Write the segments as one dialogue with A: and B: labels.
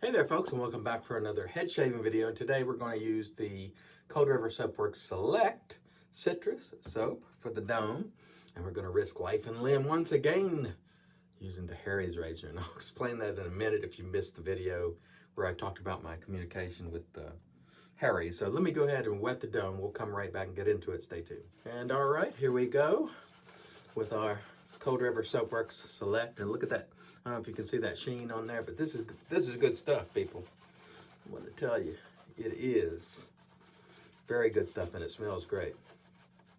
A: Hey there folks, and welcome back for another head shaving video. And today we're going to use the Cold River Soapworks Select Citrus Soap for the dome. And we're going to risk life and limb once again using the Harry's razor. And I'll explain that in a minute if you missed the video where I talked about my communication with Harry. So let me go ahead and wet the dome. We'll come right back and get into it. Stay tuned. And all right, here we go with our Cold River Soapworks Select. And look at that. I don't know if you can see that sheen on there, but this is good stuff, people. I want to tell you, it is very good stuff, and it smells great.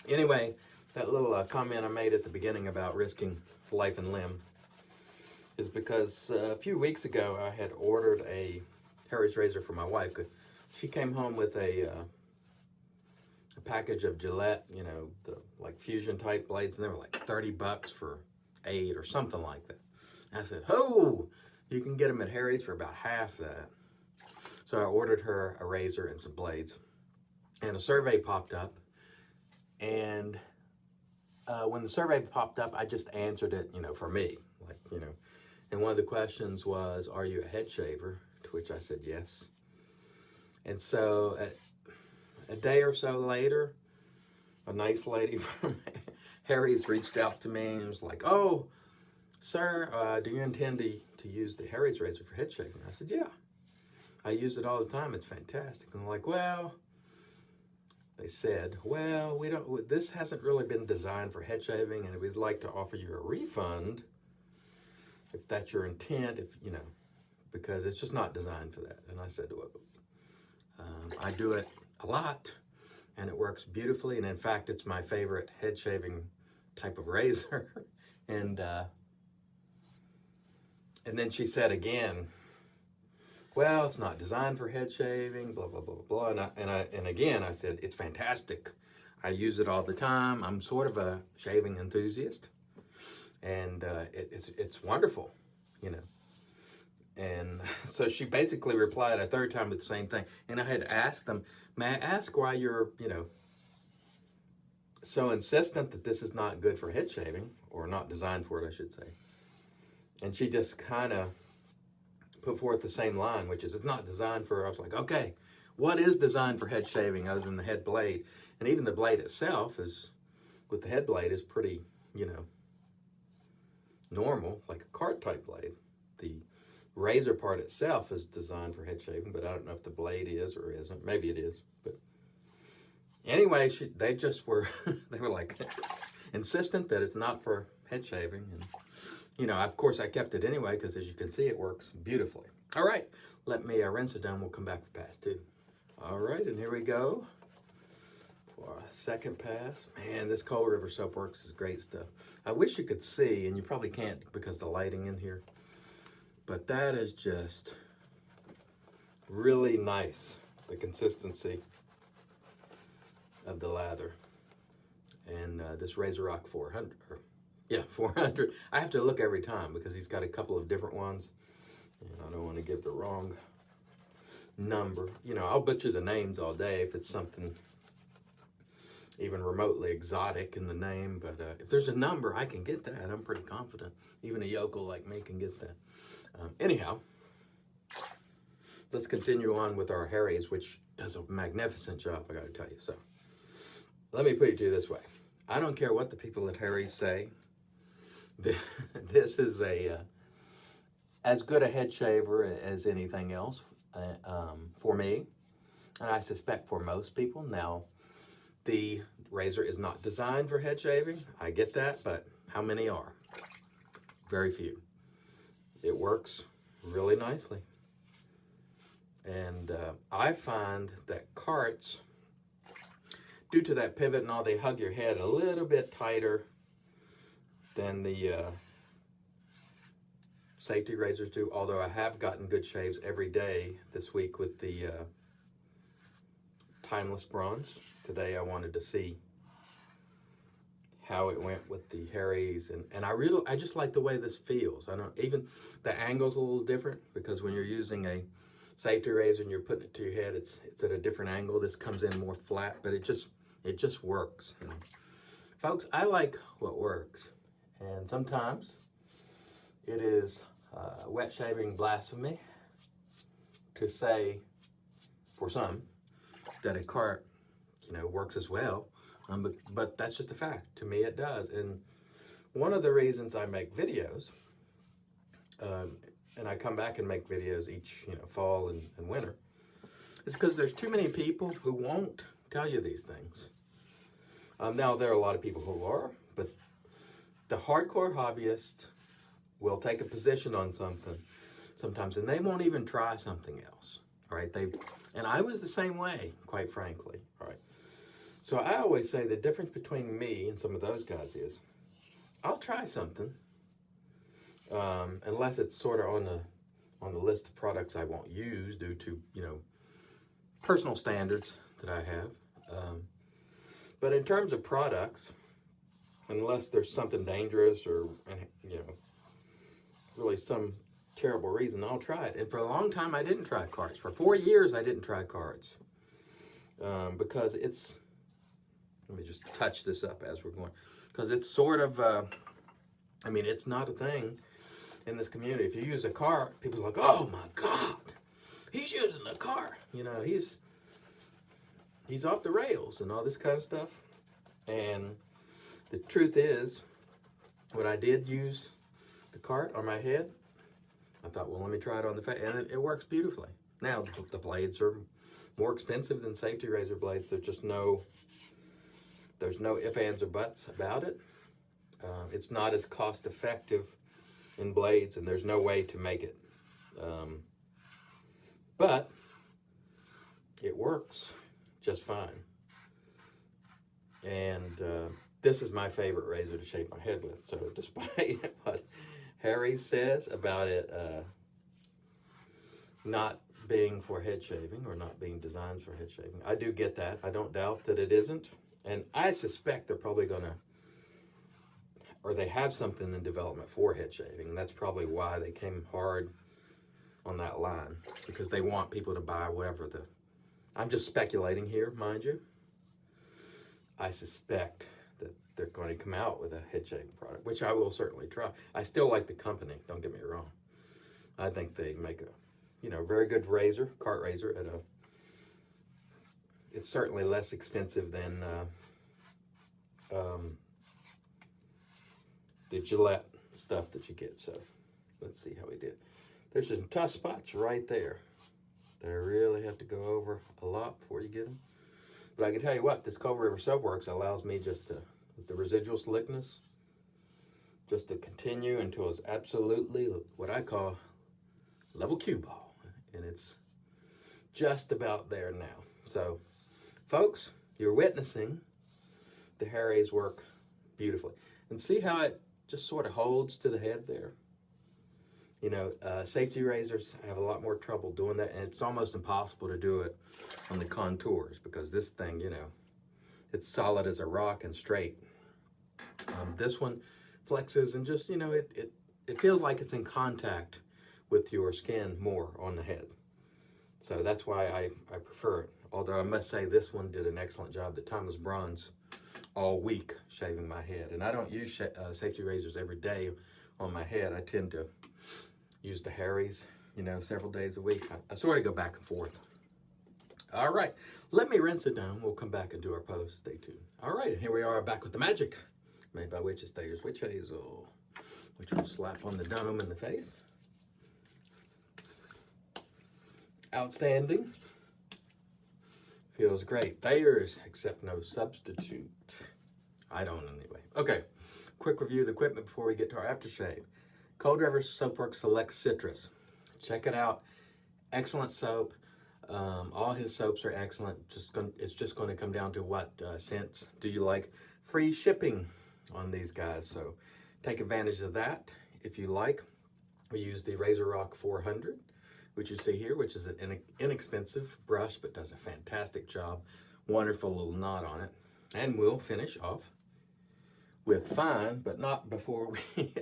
A: Anyway, that little comment I made at the beginning about risking life and limb is because a few weeks ago I had ordered a Harry's razor for my wife. She came home with a package of Gillette, you know, the like fusion type blades, and they were like $30 for 8 or something like that. I said, oh, you can get them at Harry's for about half that. So I ordered her a razor and some blades. And a survey popped up. And when the survey popped up, I just answered it, you know, for me. Like, you know. And one of the questions was, are you a head shaver? To which I said yes. And so a day or so later, a nice lady from Harry's reached out to me and was like, oh, sir, do you intend to use the Harry's razor for head shaving? I said, yeah. I use it all the time. It's fantastic. And they're like, well, they said, well, this hasn't really been designed for head shaving, and we'd like to offer you a refund if that's your intent, if you know, because it's just not designed for that. And I said, well, I do it a lot, and it works beautifully. And in fact, it's my favorite head shaving type of razor. And then she said again, well, it's not designed for head shaving, blah, blah, blah, blah. And again, I said, it's fantastic. I use it all the time. I'm sort of a shaving enthusiast. And it's wonderful, you know. And so she basically replied a third time with the same thing. And I had asked them, may I ask why you're, you know, so insistent that this is not good for head shaving, or not designed for it, I should say. And she just kind of put forth the same line, which is it's not designed for, I was like, okay, what is designed for head shaving other than the head blade? And even the blade itself is, with the head blade, is pretty, you know, normal, like a cart type blade. The razor part itself is designed for head shaving, but I don't know if the blade is or isn't. Maybe it is. But anyway, they just were, they were like insistent that it's not for head shaving. And you know, of course, I kept it anyway because, as you can see, it works beautifully. All right, let me rinse it down. We'll come back for pass 2. All right, and here we go for our second pass. Man, this Cold River Soapworks is great stuff. I wish you could see, and you probably can't because the lighting in here, but that is just really nice, the consistency of the lather. And this RazoRock 400, yeah, 400. I have to look every time because he's got a couple of different ones. And I don't want to give the wrong number. You know, I'll butcher the names all day if it's something even remotely exotic in the name. But if there's a number, I can get that. I'm pretty confident. Even a yokel like me can get that. Anyhow, let's continue on with our Harry's, which does a magnificent job, I got to tell you. So let me put it to you this way. I don't care what the people at Harry's say. This is as good a head shaver as anything else for me, and I suspect for most people. Now, the razor is not designed for head shaving. I get that, but how many are? Very few. It works really nicely. And I find that carts, due to that pivot and all, they hug your head a little bit tighter than the safety razors do, although I have gotten good shaves every day this week with the Timeless Bronze. Today I wanted to see how it went with the Harry's, and I just like the way this feels. I don't, even the angle's a little different because when you're using a safety razor and you're putting it to your head, it's at a different angle. This comes in more flat, but it just works. You know? Folks, I like what works. And sometimes it is wet shaving blasphemy. to say, for some, that a cart, works as well, but that's just a fact. To me, it does. And one of the reasons I make videos, and I come back and make videos each, fall and winter, is because there's too many people who won't tell you these things. Now, there are a lot of people who are, but the hardcore hobbyists will take a position on something sometimes, and they won't even try something else, right? And I was the same way, quite frankly, right? So I always say the difference between me and some of those guys is I'll try something, unless it's sort of on the list of products I won't use due to, personal standards that I have. But in terms of products, unless there's something dangerous or, really some terrible reason, I'll try it. And for a long time, I didn't try carts. For 4 years, I didn't try carts. Because it's, let me just touch this up as we're going. Because it's sort of, it's not a thing in this community. If you use a cart, people are like, oh my God, he's using a cart. He's off the rails and all this kind of stuff. And the truth is, when I did use the cart on my head, I thought, well, let me try it on the face, and it works beautifully. Now, the blades are more expensive than safety razor blades. There's no ifs, ands, or buts about it. It's not as cost effective in blades, and there's no way to make it. But it works just fine. And this is my favorite razor to shave my head with. So despite what Harry says about it not being for head shaving or not being designed for head shaving, I do get that. I don't doubt that it isn't. And I suspect they're probably gonna, or they have something in development for head shaving. And that's probably why they came hard on that line, because they want people to buy whatever I'm just speculating here, mind you. I suspect that they're going to come out with a head shaving product, which I will certainly try. I still like the company, don't get me wrong. I think they make a, very good razor, cart razor it's certainly less expensive than the Gillette stuff that you get. So let's see how we did. There's some tough spots right there that I really have to go over a lot before you get them. But I can tell you what, this Cold River Soapworks allows me just to, with the residual slickness, just to continue until it's absolutely what I call level cue ball. And it's just about there now. So, folks, you're witnessing the Harry's work beautifully. And see how it just sort of holds to the head there? Safety razors have a lot more trouble doing that, and it's almost impossible to do it on the contours because this thing, it's solid as a rock and straight. This one flexes and just, it feels like it's in contact with your skin more on the head. So that's why I prefer it. Although I must say this one did an excellent job. The time was bronze all week shaving my head. And I don't use safety razors every day on my head. I tend to use the Harry's, several days a week. I sort of go back and forth. All right, let me rinse it down. We'll come back and do our post. Stay tuned. All right, and here we are back with the magic made by Witch's Thayer's Witch Hazel, which will slap on the dome in the face. Outstanding. Feels great. Thayer's, except no substitute. I don't anyway. Okay, quick review of the equipment before we get to our aftershave. Cold River Soapworks Select Citrus. Check it out. Excellent soap. All his soaps are excellent. It's just going to come down to what scents do you like. Free shipping on these guys, so take advantage of that if you like. We use the RazoRock 400, which you see here, which is an inexpensive brush, but does a fantastic job. Wonderful little knot on it. And we'll finish off with fine, but not before we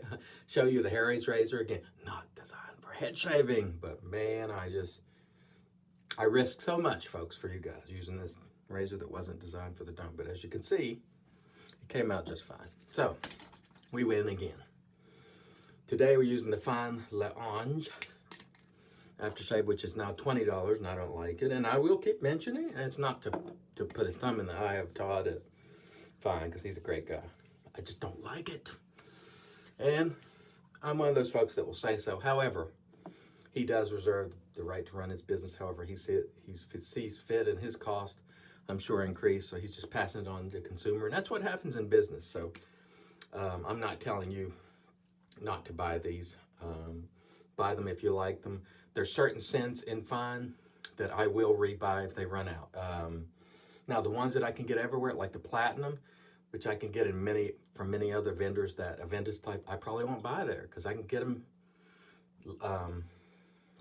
A: show you the Harry's razor. Again, not designed for head shaving, but man, I risk so much, folks, for you guys using this razor that wasn't designed for the dome. But as you can see, it came out just fine. So we win again. Today we're using the Fine L'Ange aftershave, which is now $20, and I don't like it. And I will keep mentioning it. And it's not to put a thumb in the eye of Todd. Fine, because he's a great guy. I just don't like it. And I'm one of those folks that will say so. However, he does reserve the right to run his business however he sees fit, and his cost, I'm sure, increase. So he's just passing it on to the consumer. And that's what happens in business. So I'm not telling you not to buy these. Buy them if you like them. There's certain scents in fine that I will rebuy if they run out. Now, the ones that I can get everywhere, like the Platinum, which I can get from many other vendors, that Aventus type, I probably won't buy there because I can get them,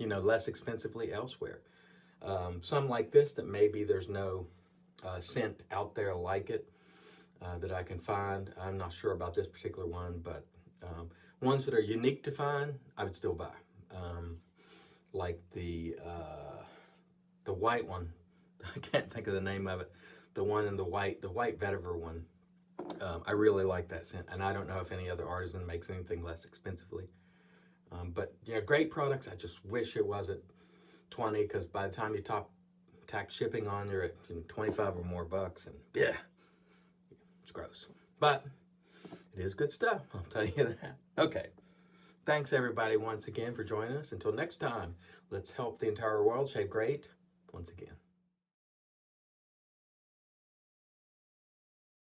A: less expensively elsewhere. Some like this that maybe there's no scent out there like it that I can find. I'm not sure about this particular one, but ones that are unique to fine, I would still buy. Like the white one, I can't think of the name of it. The one in the white vetiver one. I really like that scent, and I don't know if any other artisan makes anything less expensively. But great products. I just wish it wasn't 20, because by the time you tax shipping on, you're at 25 or more bucks, and yeah, it's gross. But it is good stuff, I'll tell you that. Okay. Thanks, everybody, once again for joining us. Until next time, let's help the entire world shave great once again.